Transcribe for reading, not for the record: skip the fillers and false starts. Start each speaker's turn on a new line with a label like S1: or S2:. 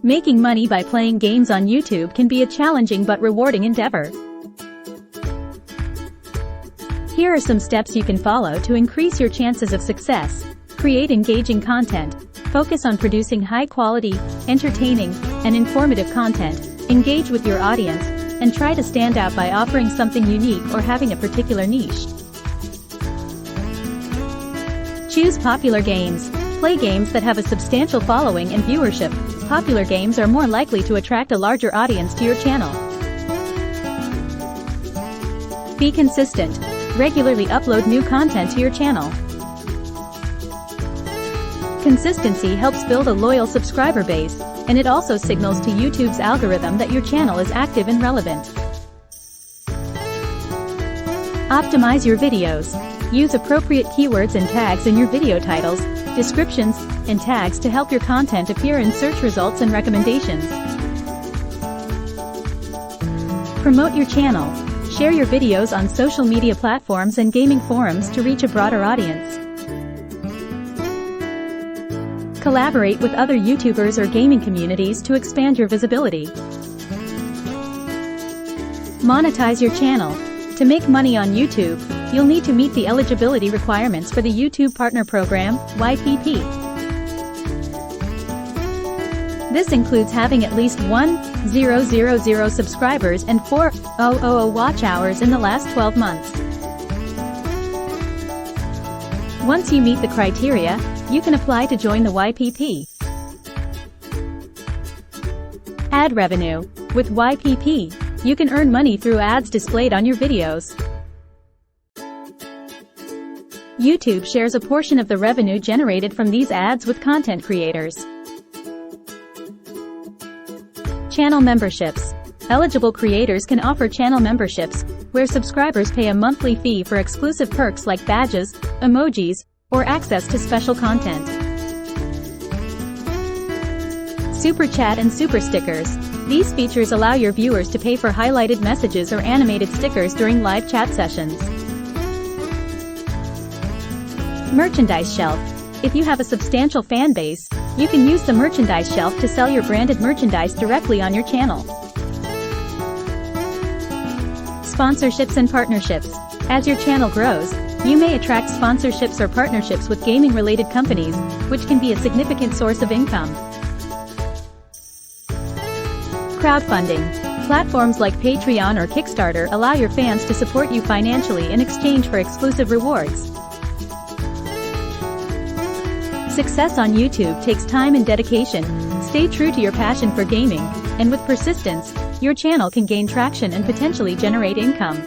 S1: Making money by playing games on YouTube can be a challenging but rewarding endeavor. Here are some steps you can follow to increase your chances of success. Create engaging content. Focus on producing high-quality, entertaining, and informative content. Engage with your audience, and try to stand out by offering something unique or having a particular niche. Choose popular games. Play games that have a substantial following and viewership. Popular games are more likely to attract a larger audience to your channel. Be consistent. Regularly upload new content to your channel. Consistency helps build a loyal subscriber base, and it also signals to YouTube's algorithm that your channel is active and relevant. Optimize your videos. Use appropriate keywords and tags in your video titles, descriptions, and tags to help your content appear in search results and recommendations. Promote your channel. Share your videos on social media platforms and gaming forums to reach a broader audience. Collaborate with other YouTubers or gaming communities to expand your visibility. Monetize your channel. To make money on YouTube, you'll need to meet the eligibility requirements for the YouTube Partner Program, YPP. This includes having at least 1,000 subscribers and 4,000 watch hours in the last 12 months. Once you meet the criteria, you can apply to join the YPP. Ad revenue. With YPP, you can earn money through ads displayed on your videos. YouTube shares a portion of the revenue generated from these ads with content creators. Channel memberships. Eligible creators can offer channel memberships, where subscribers pay a monthly fee for exclusive perks like badges, emojis, or access to special content. Super Chat and Super Stickers. These features allow your viewers to pay for highlighted messages or animated stickers during live chat sessions. Merchandise shelf. If you have a substantial fan base, you can use the merchandise shelf to sell your branded merchandise directly on your channel. Sponsorships and partnerships. As your channel grows, you may attract sponsorships or partnerships with gaming-related companies, which can be a significant source of income. Crowdfunding. Platforms like Patreon or Kickstarter allow your fans to support you financially in exchange for exclusive rewards. Success on YouTube takes time and dedication. Stay true to your passion for gaming, and with persistence, your channel can gain traction and potentially generate income.